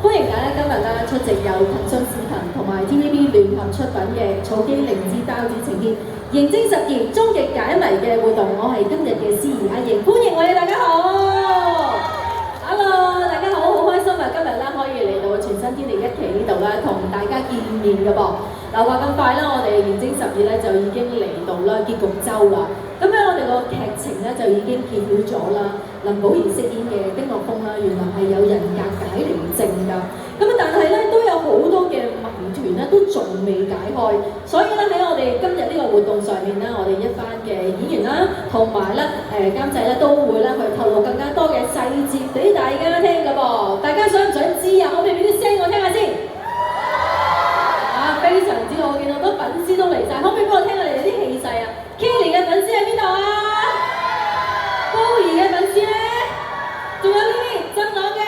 歡迎大家今日咧出席由騰訊視頻同埋 TVB 聯合出品嘅草基靈芝包子呈獻認真實驗終極解謎嘅活動。我係今日嘅司儀阿瑩，歡迎我哋大家好。Hello， 大家好，好開心啊！今日咧可以嚟到全新天地一期呢度咧，同大家見面嘅噃。嗱話咁快啦，我哋認真實驗咧就已經嚟到啦結局週啦。咁咧我哋個劇情咧就已經揭曉咗啦。林保怡飾演嘅丁樂峰啦，原來係有人格解離症㗎。咁啊，但係咧都有好多嘅謎團咧都仲未解開，所以咧喺我哋今日呢個活動上面咧，我哋一班嘅演員啦，同埋咧監製咧都會咧去透露更加多嘅細節俾大家聽㗎噃。大家想唔想知啊？可唔可以俾啲聲我聽下先？啊，非常之好，我見到好多粉絲都嚟晒，可唔可以俾我聽下你哋啲氣勢啊 ？Kelly 嘅粉絲喺邊度啊？高兒嘅粉絲咧，仲有呢啲真朗嘅，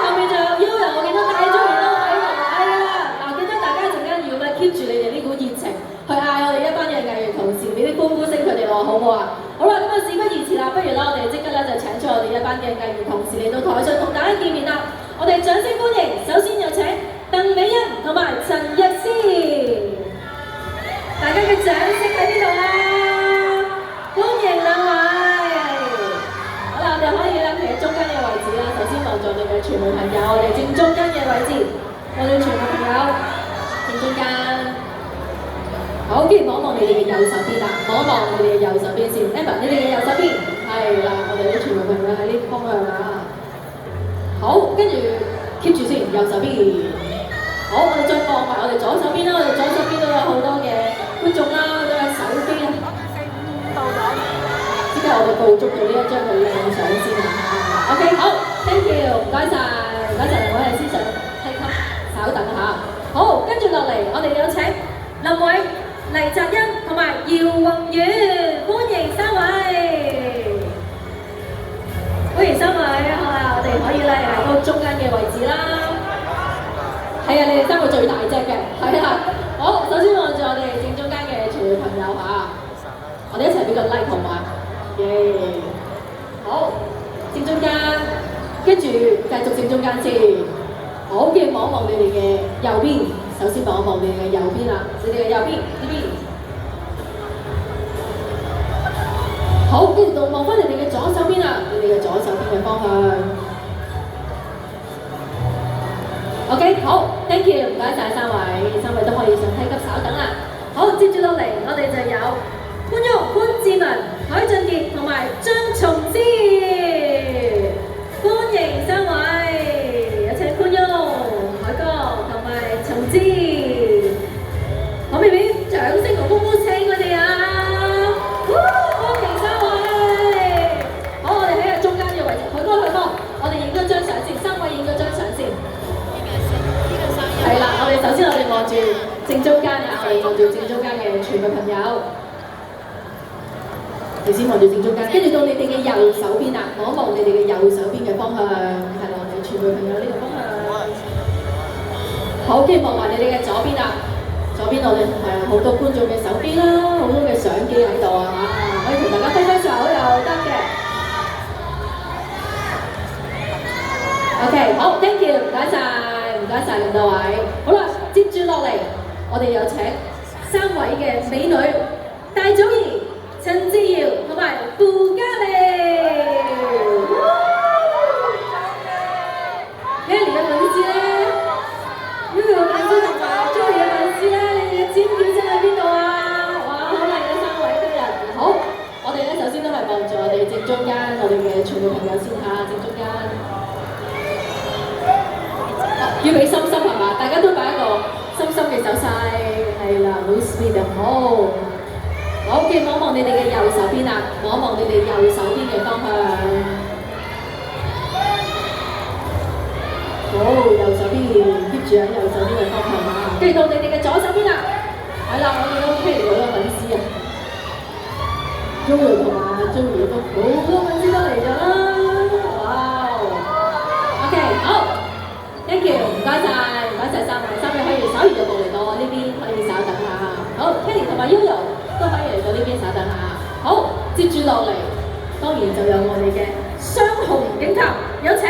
後面仲有 Yoyo， 我見到大鐘都喺度，係啦，嗱，記得大家一陣間要keep住你哋呢股熱情，去嗌我哋一班嘅藝員同事，俾啲歡呼聲佢哋喎，好唔好啊？好啦，咁啊事不宜遲啦，不如啦，我哋即刻咧就請出我哋一班嘅藝員同事嚟到台上同大家見面啦，我哋掌聲歡迎，首先有請鄧美欣同埋陳日思，大家嘅掌聲喺邊度啊？歡迎兩位。好啦，我哋可以咧企喺中間嘅位置啦。首先望住我哋嘅傳媒朋友，我哋正中間嘅位置，我哋傳媒朋友正中間。好，跟住望一望你哋嘅右手邊啦，望一望你哋嘅右手邊先。Emma， 你哋嘅右手邊係啦，我哋啲傳媒朋友喺呢方向啊。好，跟住 keep 住先，右手邊。好，我哋再放埋我哋左手邊啦，我哋左手邊都有好多嘅觀眾啦，都有手機啦。即刻我哋捕捉到呢一張嘅靚相先啦。OK， 好 ，thank you， 唔該晒，唔該晒兩位係先上梯級，稍等下。好，跟住落嚟，我哋有請林偉、黎澤欣同埋姚宏遠，歡迎三位，歡迎三位，好啦，我哋可以咧嚟到中間嘅位置啦。係啊，你哋三個最大隻嘅，係啦。好，首先望住我哋正中間嘅傳媒朋友嚇，我哋一齊俾個 like 好嘛？耶！好，正中間，跟住繼續正中間先。好，跟住望一望你哋嘅右邊，首先望一望你哋嘅右邊啦，你哋嘅右邊呢邊。好，跟住到望翻你哋嘅左手邊啦，你哋嘅左手邊嘅方向。OK， 好 ，thank you， 唔該晒三位都可以上梯級稍等啦。好，接住落嚟，我哋就有潘旭、潘志文、海俊傑同埋張松之，歡迎三位，有請潘旭、海哥同埋松之，可唔可以俾掌聲同歡呼請佢哋啊？歡迎三位。好，我哋喺中間嘅位置，海哥，我哋影咗張相先，三位影咗張相先。係啦，我哋首先望住正中間啊，我哋望住正中間嘅傳媒朋友，你先望住正中間，跟住到你哋嘅右手邊啦，望一望你哋嘅右手邊嘅方向，係啦，我哋傳媒朋友呢個方向。好，跟住望埋你哋嘅左邊啦，左邊我哋係好多觀眾嘅手機啦，好多嘅相機喺度啊，可以同大家揮揮手又得嘅。OK， 好 ，thank you， 唔該晒。唔該晒咁多位，好啦，接住落嚟，我哋有請三位嘅美女戴祖兒、陳志瑤同埋傅嘉莉。Kelly 嘅粉絲咧，Yoyo 嘅粉絲同埋 Joey 嘅粉絲咧，你哋嘅尖叫聲喺邊度啊？哇，好靚嘅三位今日。好，我哋咧首先都係望住我哋正中間，我哋嘅傳媒朋友先嚇，正中間。要俾心心係嘛？大家都擺一個心心嘅手勢，係啦，好 sweet 啊！好，好，跟住望一望你哋嘅右手邊啦，望一望你哋右手邊嘅方向。好，右手邊 keep 住喺右手邊嘅方向啊！跟住到你哋嘅左手邊啦，係啦，我哋都 Kelly 好多粉絲啊 ，Joey 同埋 Joey 都好多粉絲都嚟咗啦，哇 ！OK， 好。Thank you， 唔該晒，唔該晒三位可以稍移就過嚟到我呢邊，可以稍等下。好 ，Kelly 同埋 Yoyo 都可以嚟到呢邊稍等下。好，接住落嚟，當然就有我哋嘅雙雄警探，有請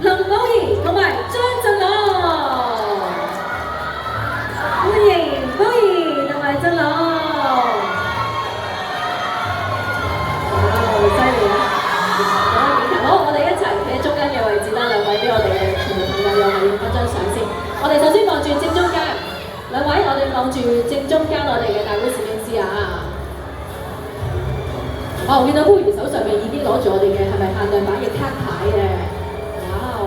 林保怡同埋望住正中間我哋嘅大會攝影師啊！我見到呼兒手上面已經攞住我哋嘅係咪限量版嘅卡牌嘅？哇！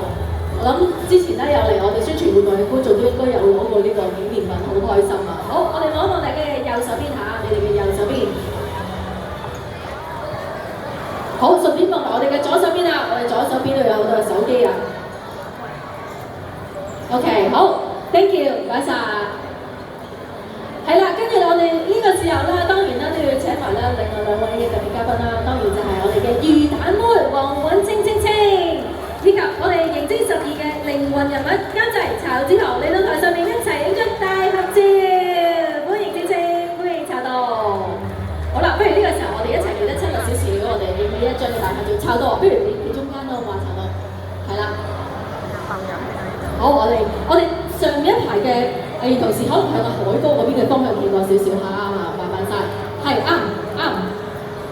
我諗之前咧有嚟我哋宣傳活動嘅觀眾都應該有攞過呢個紀念品，好開心啊！好，我哋望一望大家嘅右手邊嚇，你哋嘅右手邊。好，順便望埋我哋嘅左手邊啊！我哋左手邊都有好多嘅手機啊。OK， 好 ，thank you，唔該晒。係啦，跟住我哋呢個時候咧，當然啦都要請埋咧另外兩位嘅特別嘉賓啦，當然就係我哋嘅魚蛋妹黃允清清清，以及我哋刑偵12嘅靈魂人物監製曹子豪嚟到台上面一齊影張大合照，歡迎清清，歡迎曹導。好啦，不如呢個時候我哋一齊記得親密少少，我哋影呢一張嘅大合照。曹導，不如你中間啦，好嘛？曹導，係啦。好，我哋上一排嘅。同時可能向海哥嗰邊嘅方向企過少少嚇，麻煩晒，係啱，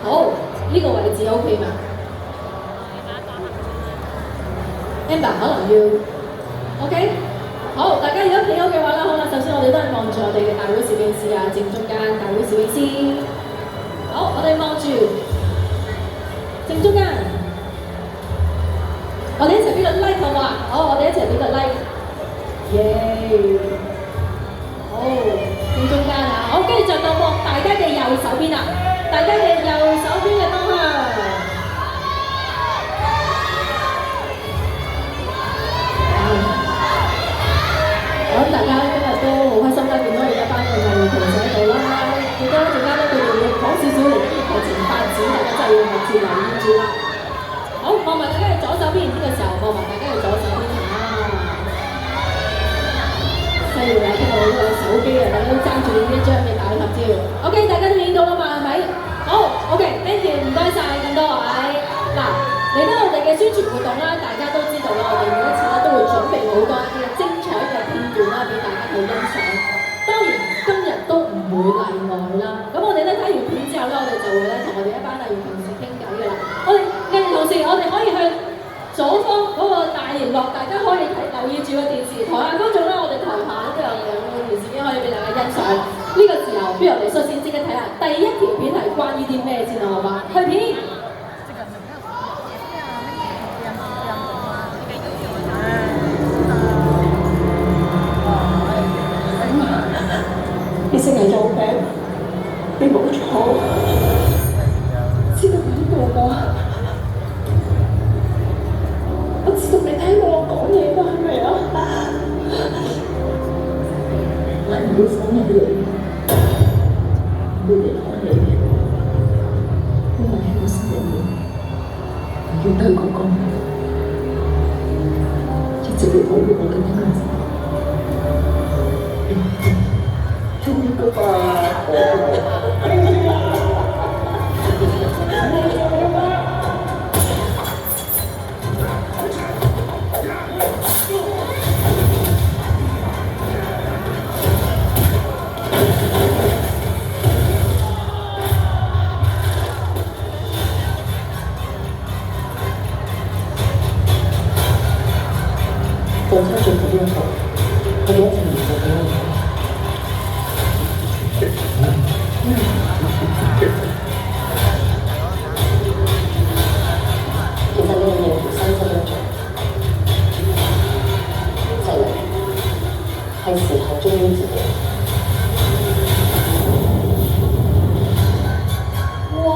好呢、個位置 OK 嘛 ？Amber 可能要 OK， 好，大家如果企好嘅話啦，好啦，首先我哋都係望住我哋嘅大會攝影師啊，正中間大會攝影師，好，我哋望住正中間，我哋一齊俾個 like 好嘛？好，我哋一齊俾個 like， 耶！好，正中間啊！好，跟住就到大家嘅右手邊啦，大家嘅右手邊嘅方向。我諗大家今日都好開心啦，見到有一班嘅藝員同事喺度啦，見到一陣間咧佢哋會講少少嚟緊嘅劇情發展，大家真係要密切留意住啦。好，望埋大家嘅左手邊，呢個時候望埋大家嘅左手邊啊！犀利啦！聽到好多手機啊，大家都爭住影一張嘅大合照。OK， 大家都影到啦嘛，係咪？好 ，OK，thank you， 唔該晒咁多位。嗱，嚟到我哋嘅宣傳活動啦，大家都知道啦，我哋每一次咧都會準備好多一啲精彩嘅片段啦，俾大家去欣賞。當然今日都唔會例外啦。咁我哋咧睇完片之後咧，我哋就會咧同我哋一班藝員同事傾偈㗎啦。我哋藝員同事，我哋可以去左方嗰個大螢幕，大家可以留意住個電視。台下觀眾咧，我哋台下都有兩個電視機可以俾大家欣賞。呢個時候，不如我哋率先即刻睇下第一條片係關於啲咩先啦，好嘛？去片。你成日有病，你冇錯，知道邊個㗎？我知道你聽我講嘢㗎，係咪啊？我唔會想你哋，唔會離開你，因為喺我心入面，我要對嗰個一直要保護我嘅恩人。終於嗰個做出最好嘅一步，我哋一齊嚟做俾你睇。其實你係有條新嘅做，就嚟係時候忠於自己。哇！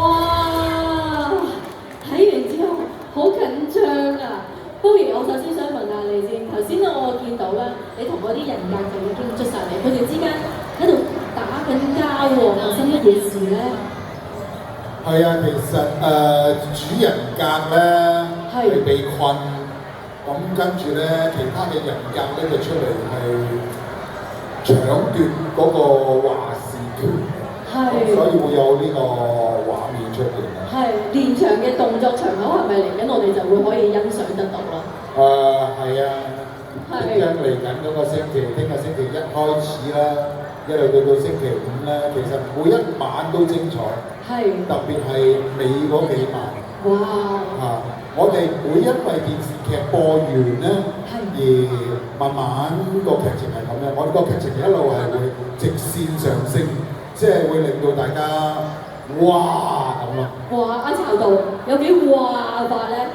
睇完之後好緊張啊！不如我首先想問下你先，頭先我見到啦，你同嗰啲人格就已經出晒嚟，佢哋之間喺度打緊交喎，發生乜嘢事咧？係啊，其實主人格咧係被困，咁跟住咧其他嘅人格咧就出嚟係搶奪嗰個話事權，所以會有呢個畫面出現。係連場嘅動作場口係咪嚟緊？我哋就會可以欣賞得到啦。係啊，已經嚟緊嗰個星期，聽日星期一開始啦，一路到星期五咧，其實每一晚都精彩。特別係尾嗰幾晚。哇！我哋會因為電視劇播完咧，而慢慢個劇情係咁樣，我哋個劇情一路係會直線上升，即係會令到大家哇咁咯。哇！阿巢導有幾哇法咧？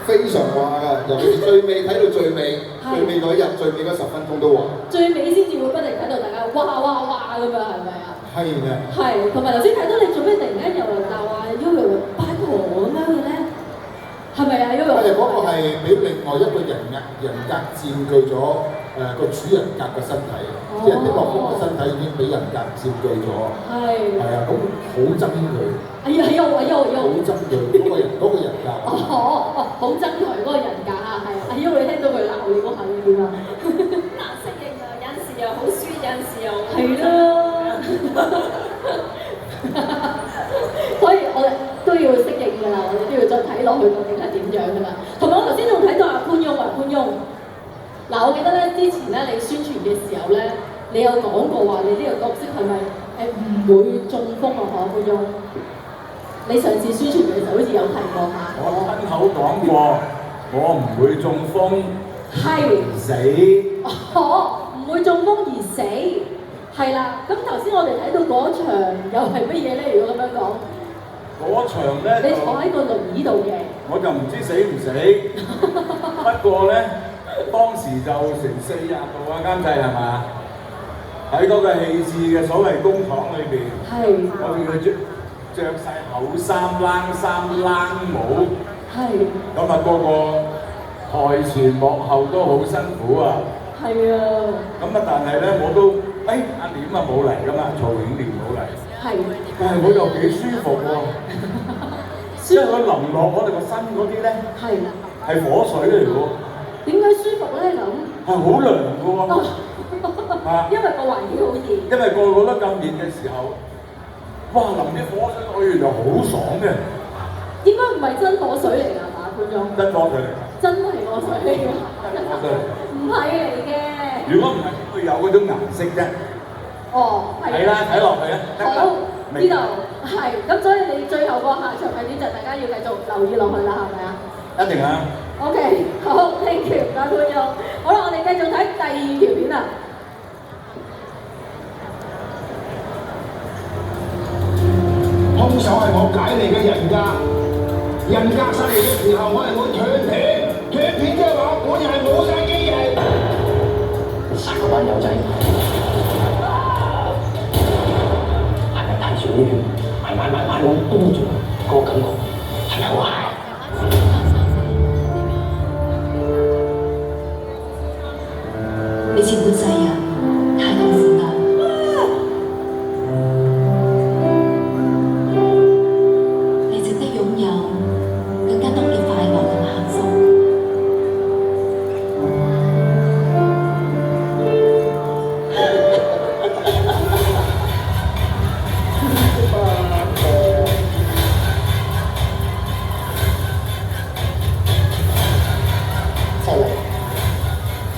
非常哇㗎，尤其是最尾睇到最尾，最尾嗰日最尾嗰10分鐘都話。最尾先至會不停睇到大家哇哇哇咁樣，係咪啊？係嘅。係，同埋頭先睇到你做咩突然間又鬧話 Yoyo 班河咁樣嘅咧？係咪啊 Yoyo？係嗰個係俾另外一個人格佔據咗個主人格嘅身體，即係的樂風嘅身體已經俾人格佔據咗。係。係啊，咁好憎佢。哎呀，好憎佢嗰個人格。好憎佢嗰個人格啊，係啊！哎呀，你聽到佢鬧你嗰下你點啊？難適應啊，有陣時又好酸，有陣時又係咯。所以我哋都要適應㗎啦，我哋都要再睇落去究竟係點樣㗎啦。同埋我頭先仲睇到阿潘翁潘翁，嗱我記得咧之前咧你宣傳嘅時候咧，你有講過話你呢個角色係咪唔會中風啊？潘翁？你上次宣傳嘅時候好似有提過下。我親口講過，我唔會中風，而死。唔會中風而死，係啦。咁頭先我哋睇到嗰場又係乜嘢咧？如果咁樣講，嗰場咧，你坐喺個輪椅度嘅，我就唔知死唔死。不過咧，當時就成40度啊，監製係嘛？喺嗰個戲子嘅所謂工廠裏邊，我見佢着晒厚衫、冷衫、冷帽，咁啊個台前幕後都好辛苦啊。係啊。咁啊，但係咧我都，阿廉啊冇嚟㗎嘛，曹永廉冇嚟。係。但係我又幾舒服喎。因為佢淋落我哋個身嗰啲咧，係火水嚟㗎喎。點解舒服咧咁？係好涼㗎喎。因為個環境好熱。因為個個都咁熱嘅時候。哇！淋啲火水落去原來好爽嘅，應該唔係真火水嚟㗎嘛，潘總？真火水嚟㗎，真係火水嚟㗎，真火水，唔係嚟嘅。如果唔係點會有嗰種顏色啫？哦，係啦，睇落去啊，好，知道係咁，所以你最後個下場係點就大家要繼續留意落去啦，係咪啊？一定啊。OK，好 ，thank you，唔該潘總。好啦，我哋繼續睇第2條片啦。兇手係我解離嘅人格，人格失嚟嘅時候，我係會斷片即係話我又係冇晒機嘅。殺嗰班友仔，係咪睇住呢段慢咁嘟住個感覺係咪好嗨？你前半世人太痛苦啦。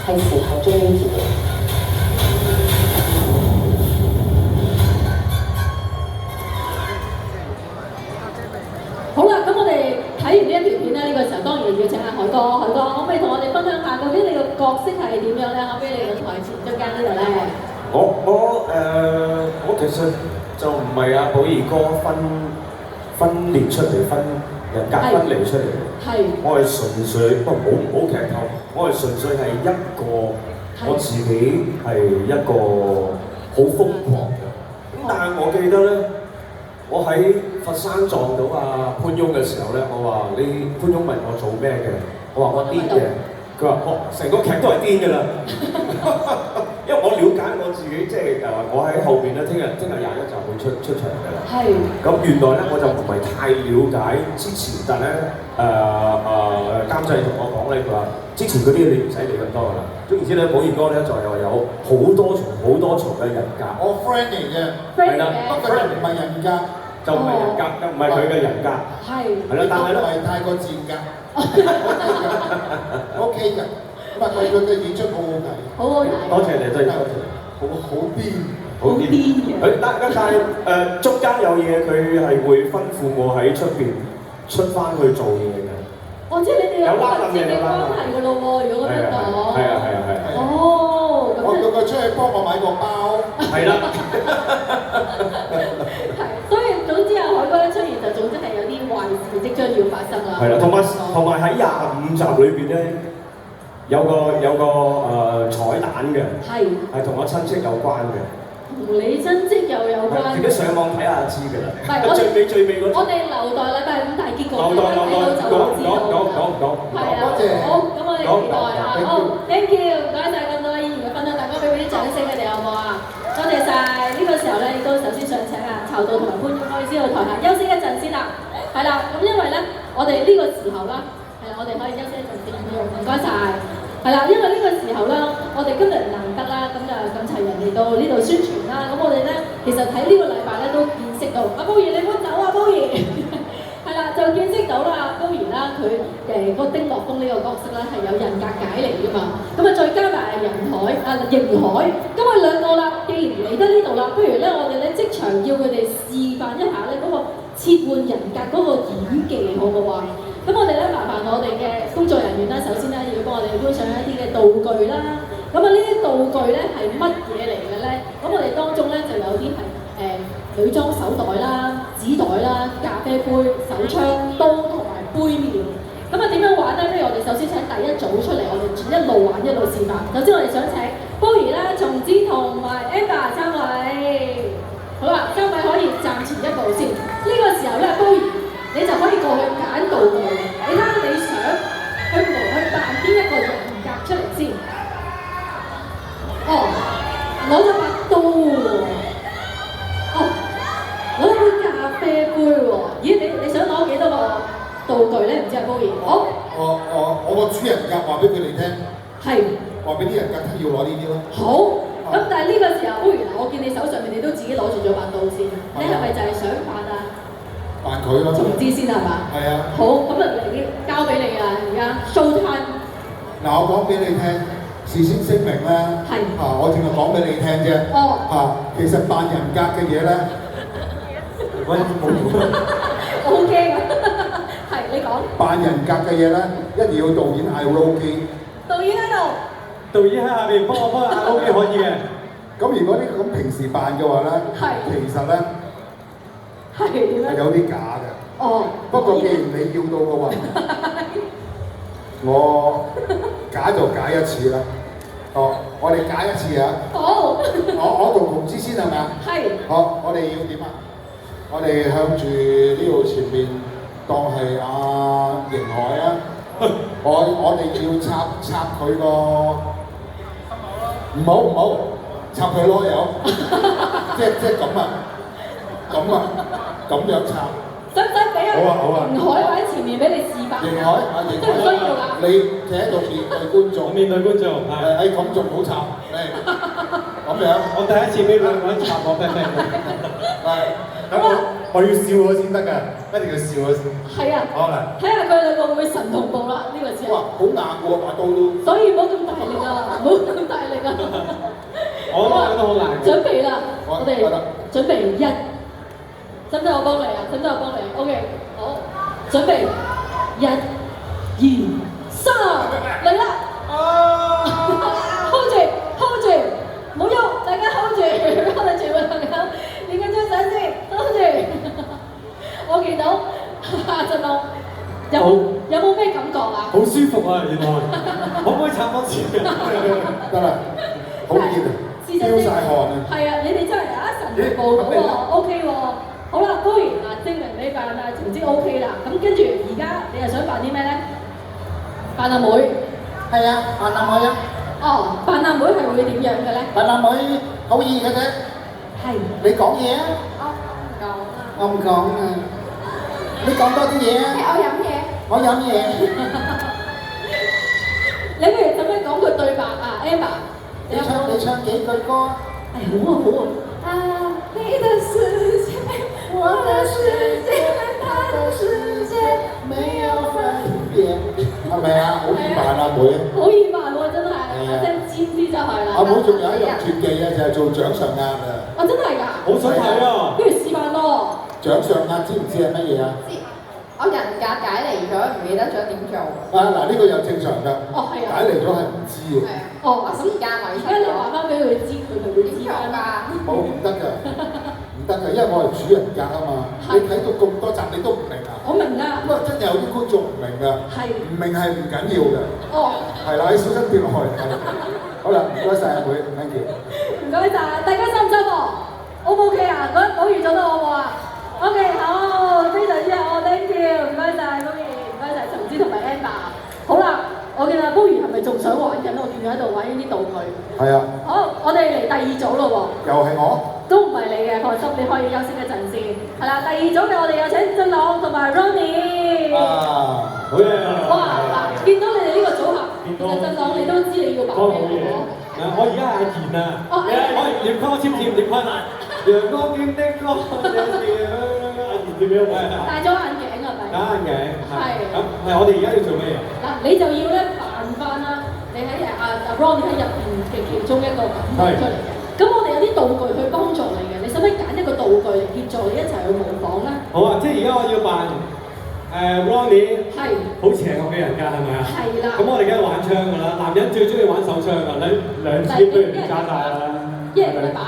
係時候忠於自己。好啦，咁我哋睇完呢一條片咧，呢個時候當然要請阿海哥，可唔可以同我哋分享下究竟你個角色係點樣咧？可唔可以你個台前中間呢度咧？我其實就唔係阿寶兒哥分裂出嚟分人格分離出嚟嘅。我係純粹，不過唔好劇透，我係純粹係一個我自己係一個好瘋狂嘅。咁但係我記得咧，我喺佛山撞到阿潘翁嘅時候咧，我話你潘翁問我做咩嘅，我話我癲嘅，佢話我成個劇都係癲㗎啦。因為我了解我自己，即係我喺後邊咧，聽日21集會出場㗎啦。係。咁原來咧我就唔係太了解之前，但係咧監製同我講咧，佢話之前嗰啲你唔使理咁多㗎啦。總言之咧，寶兒哥咧就又有好多重嘅人格。我 friend 嚟嘅。係啦 ，friend 唔係人格，就唔係人格，唔係佢嘅人格。係。係啦，但係咧唔係太過賤格。OK 㗎。咁啊，佢嘅演出好好睇，好好睇。多謝你，真係多謝你。好癲嘅。但係中間有嘢，佢係會吩咐我喺出邊出翻去做嘢嘅。哦，即係你哋有密切嘅關係㗎咯喎，如果咁樣講。係啊。哦，咁我叫佢出去幫我買個包。係啦。係，所以總之啊，海哥一出現就總之係有啲壞事即將要發生啦。係啦，同埋喺25集裏邊咧，有個彩蛋嘅，係同我親戚有關嘅。同你親戚又有關。自己上網睇下就知㗎啦。係，最尾嗰。我哋留待禮拜5大結局。講。係啊，好，咁我哋期待啊。好 ，thank you，唔該曬咁多位議員嘅分享，大家俾啲掌聲佢哋好唔好啊？多謝曬。呢個時候咧，亦都首先想請啊曹導同埋潘總可以先到台下休息一陣先啦。係啦，咁因為咧，我哋呢個時候啦，係啦，我哋可以休息一陣先，唔該曬。係啦，因為呢個時候啦，我哋今日難得啦，咁就咁齊人嚟到呢度宣傳啦。咁我哋咧，其實喺呢個禮拜咧都見識到，阿煲兒你唔好走啊，煲兒。係啦，就見識到啦，煲兒啦，佢嗰個丁樂峰呢個角色咧係有人格解離㗎嘛。咁啊，再加埋邢海，咁啊兩個啦，既然嚟得呢度啦，不如咧我哋咧即場要佢哋示範一下咧嗰個切換人格嗰個演技，好唔好啊？咁我哋咧麻煩我哋嘅工作人員啦，首先咧要幫我哋搬上一啲嘅道具啦。咁啊呢啲道具咧係乜嘢嚟嘅咧？咁我哋當中咧就有啲係女裝手袋啦、紙袋啦、咖啡杯、手槍、刀同埋杯麵。咁啊點樣玩咧？不如我哋首先請第一組出嚟，我哋一路玩一路示範。首先我哋想請煲兒啦、松子同埋 Amber 3位。好啦，3位可以站前一步先。呢個時候咧，煲兒你就可以過去揀道具。你睇下你想去扮邊一個人格出嚟先。哦，攞咗把刀喎。哦，攞咗杯咖啡杯喎。咦，你想攞幾多個道具咧？唔知係煲兒。好。我個主人格話俾佢哋聽。係。話俾啲人格聽要攞呢啲咯。好。咁但係呢個時候，煲兒嗱，我見你手上面你都自己攞住咗把刀先，你係咪就係想扮啊？扮佢咯。總之先係嘛？係啊。好，咁啊嚟交俾你啊，而家 show time。嗱，我講俾你聽，事先聲明咧。係。我淨係講俾你聽啫。哦。其實扮人格嘅嘢咧，我好驚啊！係，你講。扮人格嘅嘢咧，一定要導演嗌 roll 機。導演喺度。導演喺下邊幫我嗌 roll 機可以嘅。咁如果呢個咁平時扮嘅話咧，其實咧。係點咧？係有啲假嘅。哦。不過既然你要到嘅話，我假就假一次啦。哦，我哋假一次啊。好。我同同之先係咪啊？係。好，我哋要點啊？我哋向住呢度前面當係阿邢海啊。我哋要插佢個。唔好，插佢囉柚。即係咁啊。咁樣插，使唔使俾啊？好啊！邢海喺前面俾你示範。邢海，需唔需要㗎？你企喺度面對觀眾。面對觀眾，係。咁仲好插，咁樣。我第一次俾兩個人插我咩？係。我要笑咗先得㗎，一定要笑咗先。係啊。好嚟。睇下佢兩個會唔會神同步啦？呢個時候。哇！好硬喎，把刀都。所以唔好咁大力啊！唔好咁大力啊！我覺得好難。準備啦，我哋準備1。使唔使我幫你啊？使唔使我幫你 ？OK， 好，準備1、2、3，嚟啦 ！hold 住，唔好喐，大家 hold 住，我哋全部朋友影緊張相先 ，hold 住。我見到振龍有冇咩感覺啊？好舒服啊，原來。可唔可以插多次？得啦，好熱啊，飆曬汗啊！係啊，你哋真係神同步到喎 ，OK 喎。好啦，煲兒嗱，證明你扮啊總之 OK 啦。咁跟住而家你又想扮啲咩咧？扮阿妹。係啊，扮阿妹啊。哦，扮阿妹係會點樣嘅咧？扮阿妹好易嘅啫。係。你講嘢啊？我唔講啊。你講多啲嘢啊。我飲嘢。你不如咁樣講句對白啊 ，Emma。你唱幾句歌。好啊。你的世界，我的世界，他的世界，沒有分別。係咪啊？好易扮阿妹。好易扮喎，真係。真尖啲就係啦。阿妹仲有一樣絕技啊，就係做掌上壓啊。真係㗎。好想睇啊！不如示範咯。掌上壓知唔知係乜嘢啊？知。我人格解離咗，唔記得咗點做。嗱呢個又正常㗎。哦係啊。解離咗係唔知嘅。係啊。哦，時間遺失咗。你話翻俾佢知，佢咪會知㗎。冇唔得㗎，唔得㗎，因為我係主人格啊嘛。你睇到咁多集你都唔明啊？我明㗎。咁啊真係有啲觀眾唔明㗎。係。唔明係唔緊要嘅。哦。係啦，你小心跌落去。好啦，唔該曬阿妹 ，thank you。唔該曬，大家收唔收貨 ？O 唔 OK 啊？覺得寶儀做得好唔好啊 ？OK， 好，非常之好 ，thank you，唔該曬寶儀，唔該曬松枝同埋 Amber。好啦，我見阿寶儀係咪仲想玩緊？我見佢喺度玩緊啲道具。係啊。好，我哋嚟第二組咯喎。又係我？都唔係你嘅，放心，你可以休息一陣先。係啦，第二組嘅我哋有請振朗同埋 Ronnie。啊，好嘢！哇，嗱，見到你哋呢個組合，其實振朗你都知你要扮咩嘅。我而家係阿賢啊，我點講我簽點坤啊？陽光點的歌，有時阿賢點樣？戴咗眼鏡係咪？戴眼鏡係。咁係我哋而家要做咩嘢？嗱，你就要咧扮翻啦，你喺阿 Ronnie 喺入邊嘅其中一個感覺出嚟嘅。咁我哋有啲道具去幫助你嘅，你使唔使揀一個道具嚟協助你一齊去模仿咧？好啊，即係而家我要扮Ronnie 係好邪惡嘅人格係咪啊？係啦。咁我哋梗係玩槍㗎啦，男人最中意玩手槍㗎，你兩支不如加晒啦。一人一把。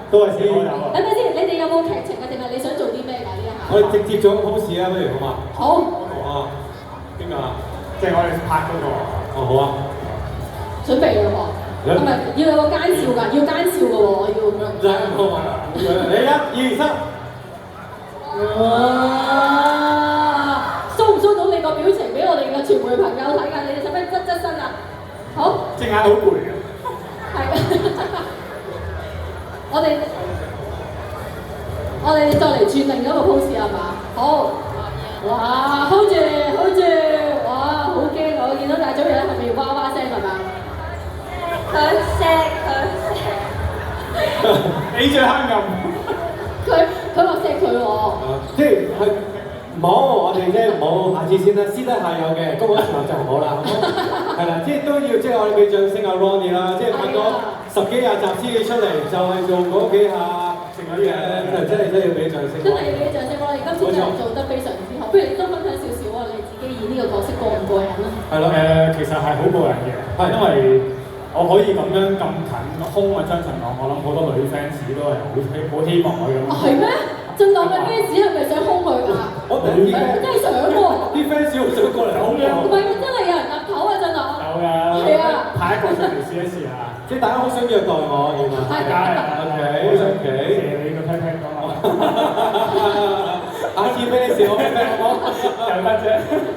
都係先。等陣先，你哋有冇劇情啊？定係你想做啲咩㗎呢一下？我哋直接做個 pose 啊，不如好嘛？好。啊，邊個啊？即係我哋拍嗰個。哦，好啊。準備啦喎。係咪要有個奸笑㗎？要奸笑㗎喎，我要咁樣。唔使咁好嘛？你1、2、3。哇！show 唔 show 到你個表情俾我哋嘅傳媒朋友睇㗎？你哋使唔使側身啊？好。隻眼好攰嘅。係。我哋再嚟轉另一個 pose 係嘛？好。哇 ！hold 住 hold 住，哇！好驚我見到大組人係咪要哇哇聲係嘛？佢你最黑暗。佢話錫佢喎。即係冇，我哋即係冇，下次先啦，私底下有嘅，公開場合就唔好啦，係啦，即係都要即係我哋俾掌聲阿 Ronnie 啦，即係拍咗10幾20集先至出嚟，就係做嗰幾下成啲嘢，真係要俾掌聲。真係要俾掌聲，我哋今次真係做得非常之好。不如你都分享少少啊，你自己演呢個角色過唔過癮啊？係咯，其實係好過癮嘅，因為我可以咁樣咁近空啊張振朗，我諗好多女 fans 都係好希望我咁。係咩？振朗嘅 fans 係咪想空佢啊？我真係想喎。啲 fans 好想過嚟空我。唔係，真係有人岌頭啊！振朗。有㗎。係啊。派一個上嚟試一試啊！即係大家好想虐待我，係嘛？係啊。OK。謝你個 pat pat 講啊！下次俾你試我 pat pat 好冇？又得啫。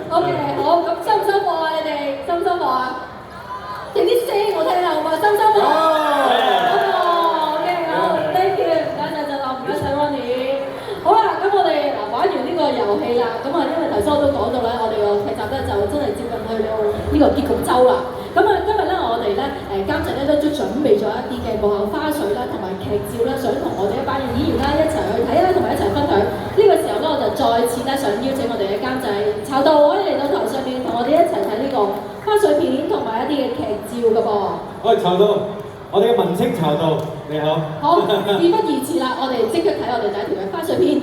OK， 好，咁收唔收貨啊？你哋收唔收貨啊？整啲聲我聽下好嘛？收唔收貨？OK， 好 ，thank you，唔該曬振朗，唔該曬 Ronnie。好啦，咁我哋玩完呢個遊戲啦，咁啊，因為頭先我都講到咧，我哋個劇集咧就真係接近去到呢個結局週啦。咁啊，今日咧我哋咧監製咧都準備咗一啲嘅幕後花絮啦，同埋劇照啦，想同我哋一班嘅演員啦一齊去睇啦，同埋一齊分享。呢個時候咧，我就再次咧想邀請我哋嘅監製曹導可以嚟到台上面同我哋一齊睇呢個花絮片同埋一啲嘅劇照㗎噃。喂，曹導，我哋嘅文青曹導，你好。好，事不宜遲啦，我哋即刻睇我哋第一條嘅花絮片。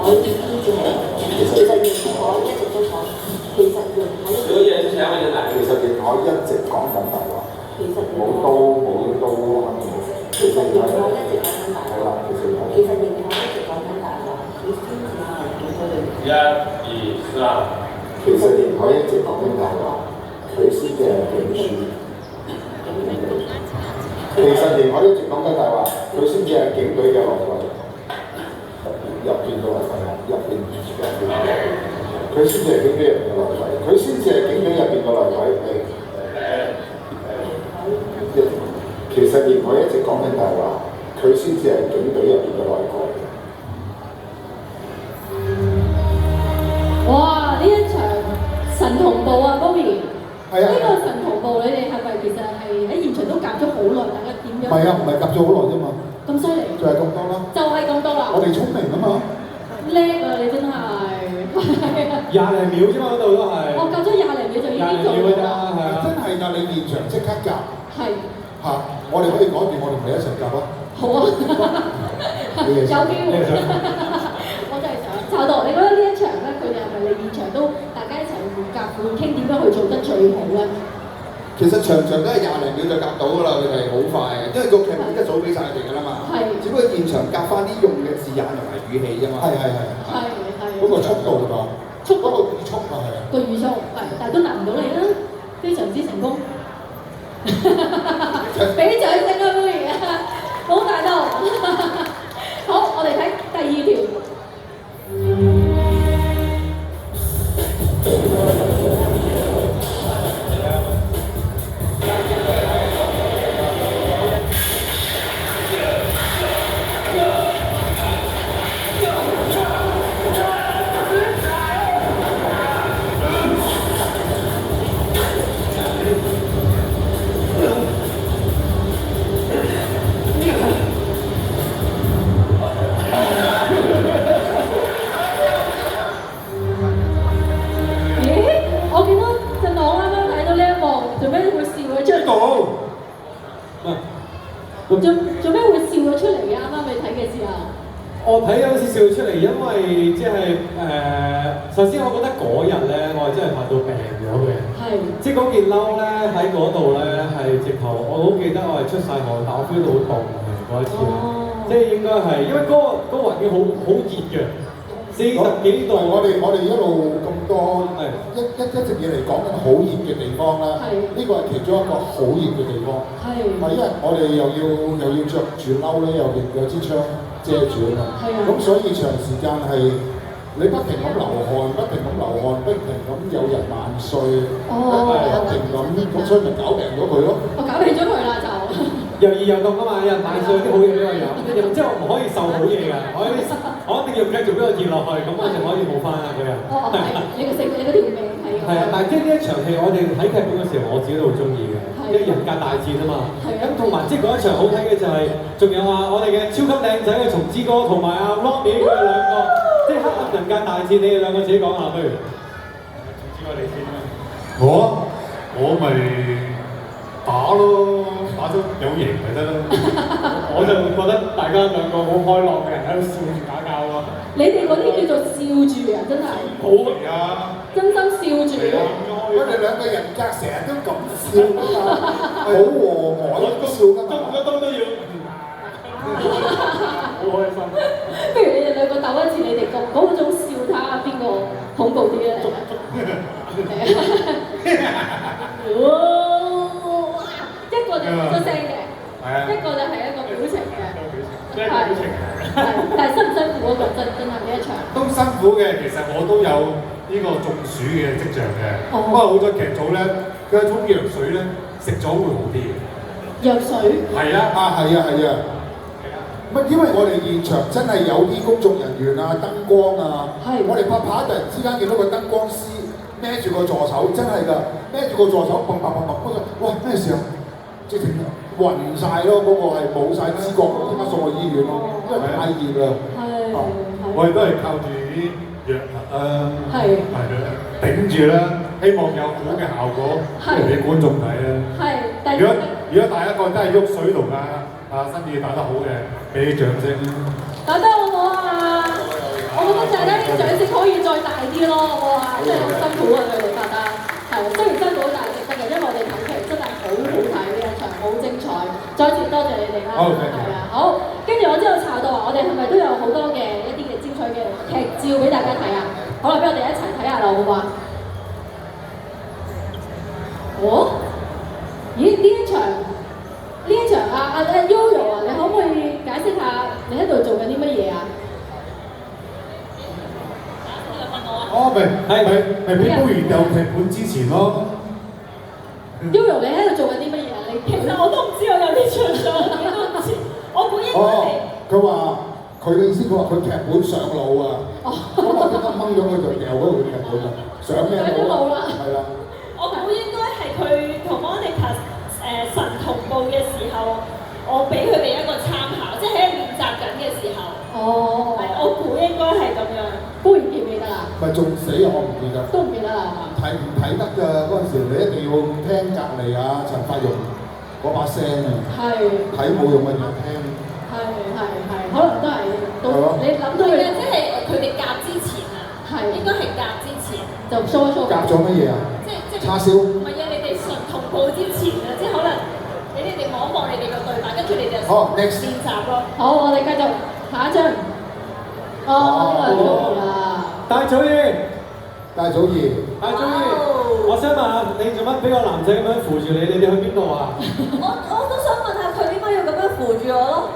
其實認可一直都講，其實認可一直。所以請我哋嚟。其實認可一直講緊大話。冇刀冇刀肯定冇。其實認可一直講緊大話。好啦，其實認可一直講緊大話，你先至係見到你。1、2、3。其實認可一直講緊大話，佢先至係警署。其實認可一直講緊大話，佢先至係警隊嘅內鬼。入邊都係廢物，入邊佢先至係警隊入邊嘅內鬼，佢先至係警隊入邊嘅內鬼。其實認可一直講緊大話，佢先至係警隊入邊嘅內鬼。哇！呢一場神同步啊 ，Bobby。係啊。呢個神同步，你哋係咪其實係喺現場都夾咗好耐？大家點樣？唔係啊，唔係夾咗好耐啫嘛。咁犀利？就係咁多啦。就係咁多啦。我哋聰明啊嘛。叻啊！你真係。20零秒啫嘛，嗰度都係。我夾咗20零秒就已經做到啦。係啊。真係㗎！你現場即刻夾。係。嚇！我哋可以改變，我哋唔係一齊夾啊。好啊。係。有機會，我真係想。炒到，你覺得呢一場咧，佢哋係咪你現場都大家一齊會夾會傾點樣去做得最好咧？其實場都係20零秒就夾到㗎啦，佢哋好快嘅，因為個劇本一早俾晒佢哋㗎啦嘛。係。只不過現場夾翻啲用嘅字眼同埋語氣啫嘛。係。嗰個速度㗎。嗰個語速啊，係啊。個語速係，但係都難唔到你啦，非常之成功。俾掌聲啊，不如好大度。好，我哋睇第二條。做咩會笑咗出嚟嘅？啱啱你睇嘅時候，我睇有少少出嚟，因為即係首先我覺得嗰日咧，我係真係拍到病咗嘅。係。即係嗰件褸咧喺嗰度咧係直頭，我好記得我係出晒汗，但我 feel 到好凍嘅嗰一次。即係應該係因為嗰個環境好熱嘅，40幾度。我哋一路咁多一直以嚟講緊好熱嘅地方啦，呢個係其中一個好熱嘅地方。係。因為我哋又要着住褸咧，有支槍遮住啊嘛。係啊。咁所以長時間係你不停咁流汗，不停咁有人萬歲，不停咁，所以咪搞病咗佢咯。我搞病咗佢啦就。又熱又凍啊嘛，有人萬歲啲好嘢俾我飲，即係我唔可以受好嘢㗎，我一定要繼續俾我熱落去，咁我就可以冇翻啦佢啊。你個性，你嗰條命係。係啊，但係即係呢一場戲，我哋睇劇本嘅時候，我自己都好中意嘅，因為人格大戰啊嘛。咁同埋即係嗰一場好睇嘅就係，仲有我哋嘅超級靚仔嘅松之哥同埋阿 Robbie 佢哋兩個，即係黑暗人格大戰，你哋兩個自己講下不如。松之哥你先啦。我咪打咯，打咗有型咪得咯。我就覺得大家兩個好開朗嘅人喺度笑住打交咯。你哋嗰啲叫做笑住啊，真係。好啊！真心笑住。我哋兩個人格成日都咁笑㗎嘛，好和藹都笑㗎嘛。都要。好開心。不如你哋兩個鬥一次，你哋嗰種笑睇下邊個恐怖啲咧？一個就出聲嘅，一個就係一個表情嘅，但係辛唔辛苦嗰個真係呢一場？都辛苦嘅，其實我都有呢個中暑嘅跡象嘅。不過好多劇組咧，佢沖藥水咧食咗會好啲嘅。藥水？係啊，係啊。因為我哋現場真係有啲工作人員啊、燈光啊，我哋拍突然之間見到個燈光師孭住個助手，真係㗎，孭住個助手，砰，哇咩事啊？即係暈晒咯，嗰個係冇晒知覺，點解送去醫院咯？因為太熱啦。我哋都係靠住啲藥物頂住啦，希望有好嘅效果俾觀眾睇啦。如果大家覺得係喐水同新宇打得好嘅，俾啲掌聲。打得好唔好啊？我覺得大家啲掌聲可以再大啲咯，好唔好啊？真係好辛苦啊，佢哋覺得係，雖然辛苦但係值得嘅，因為我哋睇劇真係好好睇呢一場，好精彩。再次多謝你哋啦，係啊，好。跟住我知道查到話，我哋係咪都有好多嘅一啲嘅精彩嘅劇照俾大家睇啊？好啦，俾我哋一齊睇下啦，好唔好啊？咦？呢一場阿 Yoyo 啊，你可唔可以解釋下你喺度做緊啲乜嘢啊？咪俾煲完有劇本之前咯。Yoyo 你喺度做緊啲乜嘢啊？其實我都唔知，我有啲場上，我都唔知。我本應該係。佢話佢嘅意思，佢話佢劇本上腦啊。咁我即刻掹咗佢就掉嗰個劇本啦。上咩腦啊？係啦。我估應該係佢同 Monica 神同步嘅時候，我俾佢哋一個參考，即係喺練習緊嘅時候。我估應該係咁樣。固然記唔記得啦？咪仲死啊！我唔記得。都唔記得啦，係嘛？睇唔睇得㗎？嗰陣時你一定要聽隔離啊陳法蓉嗰把聲啊。係。睇冇用嘅就聽。係，可能都係。你諗到佢即係佢哋夾之前啊，應該係夾之前就 show 一 show。夾咗乜嘢啊？即叉燒。唔係啊，你哋純同步之前啊，即係可能俾你哋望一望你哋個對白，跟住你就好 next 練習咯。好，我哋繼續下一張。哦，呢個係啦。大祖兒，大祖兒，我想問下你做乜俾個男仔咁樣扶住你？你哋去邊度啊？我都想問下佢點解要咁樣扶住我咯？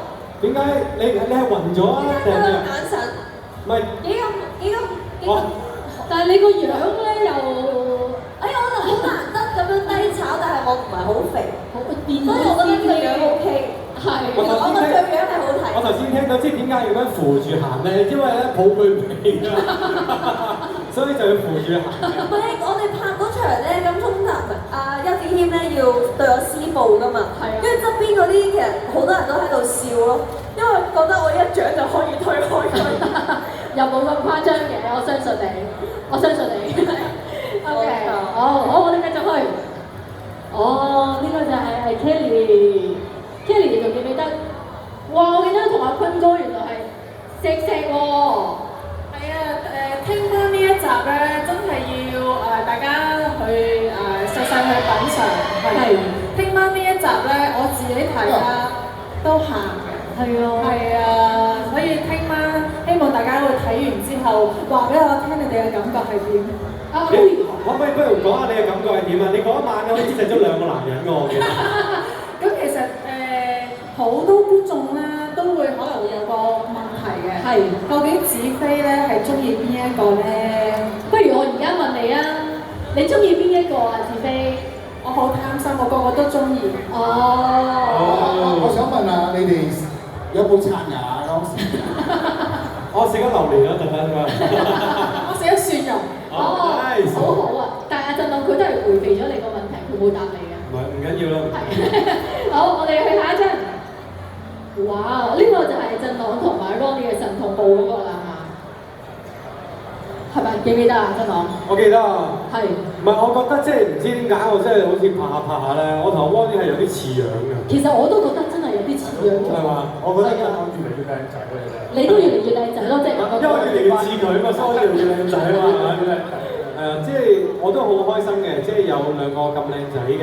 點解你係暈咗啊？定係咩？眼神唔係幾咁，但係你個樣咧又，哎呀，我就好難得咁樣低炒，但係我唔係好肥，好變所以我覺得呢個樣 OK。係。我個對樣係好睇。我頭先聽到，即係點解要咁樣扶住行咧？因為咧抱佢唔起啊，所以就要扶住行。唔係，我哋拍嗰場咧，咁通常邱子謙咧要對我施暴噶嘛，跟住側邊嗰啲其實好多人都喺度笑咯，因為覺得我一掌就可以推開佢。又冇咁誇張嘅，我相信你，我相信你。OK， 好，我哋繼續去。哦，呢個就係 Kelly，Kelly 你仲記唔記得？哇，我記得同阿坤哥原來係錫喎。係啊，聽翻呢一集咧，真係要大家去細細去品嚐。係。聽翻呢一集咧，我自己睇啦都喊嘅。係啊。係啊，所以聽晚希望大家會睇完之後話俾我聽，你哋嘅感覺係點？可唔可以不如講下你嘅感覺係點啊？你嗰一晚好似錫咗2個男人㗎，我記得。咁其實好多觀眾咧都會可能會有個問題嘅，係究竟子飛咧係中意邊一個咧？不如我而家問你啊，你中意邊一個啊？子飛？我好貪心，我個個都中意。我想問下你哋有冇刷牙嗰時？我食咗榴蓮啦，特登㗎。我食咗蒜蓉。好好啊！但係阿振朗佢都係迴避咗你個問題，佢冇答你嘅。唔緊要啦。好，我哋去下一張。哇！呢個就係振朗同埋 Ronnie 嘅神同步嗰個啦，係咪？記唔記得啊，振朗？我記得啊。係。唔係，我覺得即係唔知點解，我真係好似拍下咧，我同 Ronnie 係有啲似樣嘅。其實我都覺得真係有啲似樣嘅。係嘛？我覺得越嚟越靚仔咯，你都越嚟越靚仔咯，即係我覺得。因為越嚟越似佢嘛，所以越嚟越靚仔啊嘛，係咪？即係我都好開心嘅，即係有2個咁靚仔嘅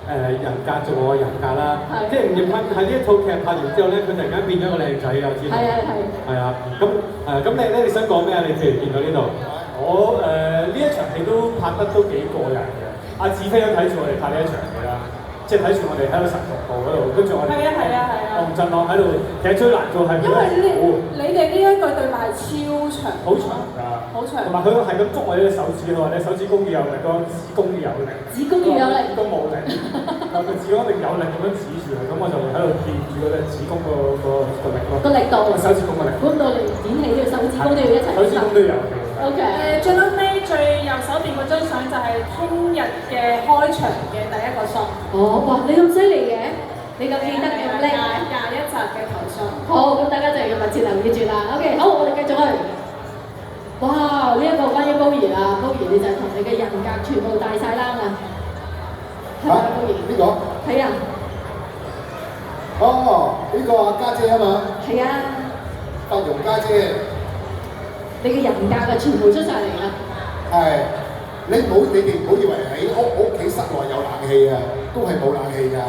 人格做我嘅人格啦。即係吳業坤喺呢一套劇拍完之後咧，佢突然間變咗個靚仔啊！知唔知？係啊，咁你咧你想講咩啊？你譬如見到呢度，我呢一場戲都拍得都幾過癮嘅。阿子飛都睇住我哋拍呢一場戲啦。即係睇住我哋喺度神同步嗰度，跟住我哋同振朗喺度，其實最難做係因為你哋呢一句對白係超長，好長㗎，好長。同埋佢係咁捉我哋隻手指嘅話咧，手指公要有力，個子公要有力。子公要有力。都冇力，但係個子公一定有力咁樣指住佢，咁我就喺度掂住嗰隻子公個力咯。個力度。手指公嘅力。估唔到你演戲呢個手指公都要一齊。手指公都有。OK。最撚尾最右手邊嗰張相就係聽日嘅開場嘅第一個 shot。哇！你咁犀利嘅，你咁記得咁叻21集嘅頭相。好，咁大家就要密切留意住啦。OK， 好，我哋繼續去。哇！呢一個關於高兒啊，高兒你就係同你嘅人格全部大晒冷啊！係咪啊，高兒？呢個？係啊。呢個阿家姐啊嘛。係啊。白容家姐。你嘅人格啊，全部出晒嚟啦。係。你哋唔好以為喺屋企室內有冷氣啊，都係冇冷氣㗎。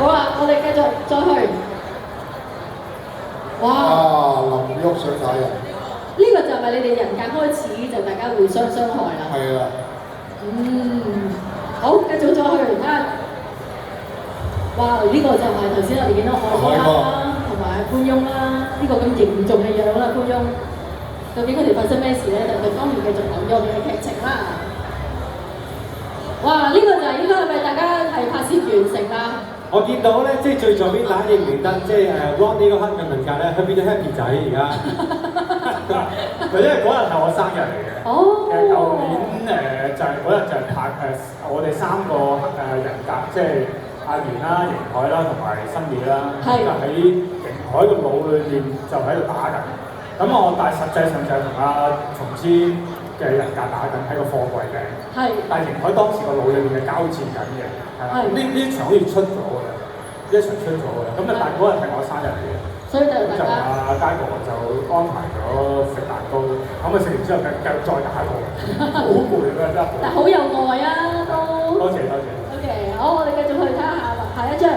好啦，我哋繼續再去。哇！林旭上晒人。呢個就係咪你哋人格開始就大家互相傷害啦？係啊。好，繼續再去睇下。哇！呢個就係頭先我哋見到海哥啦，同埋潘翁啦，呢個咁嚴重嘅樣啦，潘翁。究竟佢哋發生咩事咧？就當然繼續講咗我哋嘅劇情啦。哇！呢個就係應該係咪大家係拍攝完成啦？我見到咧，即係最左邊大家認唔認得？即係Ronnie 嗰刻嘅文格咧，佢變咗 Happy 仔而家。因為嗰日係我生日嚟嘅。哦。舊年就係嗰日就係拍我哋3個人格，即係阿源啦、邢海啦同埋新野啦，就喺邢海個腦裏面就喺度打緊。咁但係實際上就係同阿松之嘅人格打緊喺個貨櫃頂。係。但係邢海當時個腦裏面係交戰緊嘅，係啦。呢場好似出咗㗎啦，呢一場出咗㗎啦。咁但係嗰日係我生日嚟嘅，所以就大家阿佳哥就安排咗食蛋糕，咁啊食完之後繼續再打過，好攰㗎真係。但好有愛啊都。多謝。OK， 好，我哋繼續去睇下一張。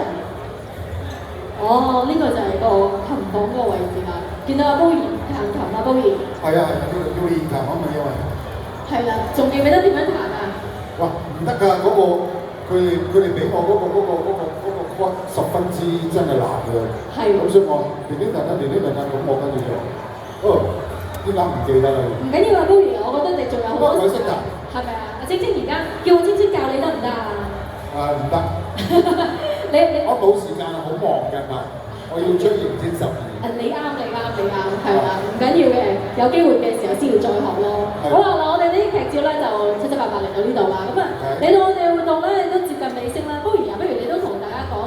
哦，呢個就係個琴房個位置啦。見到阿煲兒彈琴啊，煲兒。係啊，要練琴啊嘛，因為。係啦，仲記唔記得點樣彈啊？哇，唔得㗎，嗰個佢哋俾我嗰個曲十分之真係難嘅。係。咁所以我練啲彈咁我跟住就，點解唔記得啦？唔緊要啊，煲兒，我覺得你仲有好多。我識㗎。係咪啊？阿晶晶而家叫我晶晶教你得唔得啊？唔得。你我冇時間啊，好忙㗎嘛，我要追迎戰12。你啱，係啦，唔緊要嘅，有機會嘅時候先要再學咯。好啦，嗱，我哋呢啲劇照咧就七七八八嚟到呢度啦。咁啊，嚟到我哋嘅活動咧都接近尾聲啦。不如你都同大家講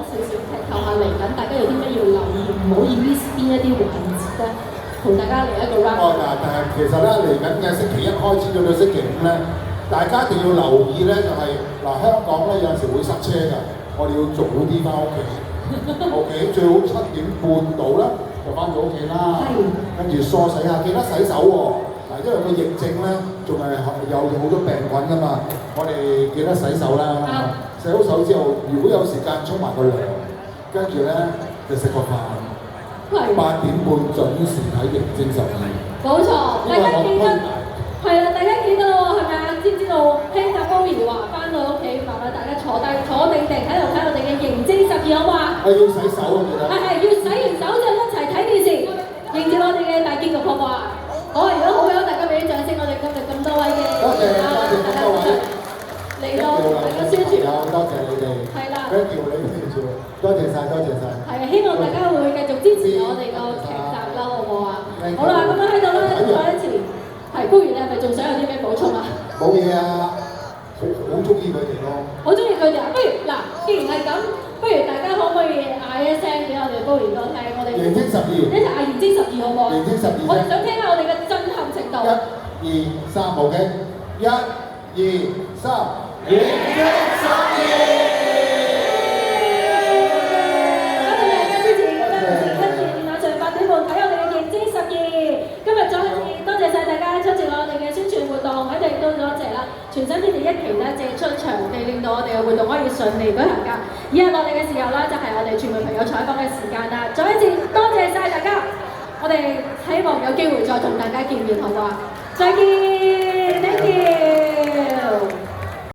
少少劇透下嚟緊，大家有啲咩要留意，唔好要 miss 邊一啲環節咧，同大家嚟一個 round。但係其實咧嚟緊嘅星期1開始到到星期5咧，大家一定要留意咧，就係香港咧有陣時會塞車㗎，我哋要早啲翻屋企。OK， 最好7點半到啦，就翻到屋企啦。跟住梳洗下，記得洗手喎。因為個疫症咧，仲係有好多病菌㗎嘛，我哋記得洗手啦。洗好手之後，如果有時間沖埋個涼，跟住咧就食個飯。8點半準時睇迎戰12。冇錯，大家記得。係啦，大家記得喎，係咪啊？知唔知道聽阿煲兒話翻到屋企，麻煩大家坐定定喺度睇我哋嘅迎戰12好嘛？要洗手啊！記得。係要洗完手之後一齊睇電視，迎接我哋嘅大結局好唔好啊？好啊！如果好嘅，大家俾啲掌聲，我哋今日咁多位嘅多謝咁多位嚟到大家宣傳。多謝你哋。係啦。Thank you，多謝晒。係啊，希望大家會繼續支持我哋個劇集啦，好唔好啊？好啦，咁樣喺度咧，再一次。係，煲兒你係咪仲想有啲咩補充啊？冇嘢啊，好中意佢哋咯。好中意佢哋啊！不如嗱，既然係咁，不如大家可唔可以嗌一聲俾我哋煲兒哥聽？我哋迎戰12，一齊嗌迎戰12好唔好啊？迎戰12。我哋想聽下我哋嘅震撼程度。1、2、3，好嘅。1、2、3，迎戰12。全新天地1期咧借出場地，令到我哋嘅活動可以順利舉行㗎。以下落嚟嘅時候咧，就係我哋傳媒朋友採訪嘅時間啦。再一次多謝晒大家，我哋希望有機會再同大家見面，好唔好啊？再見 ，thank you。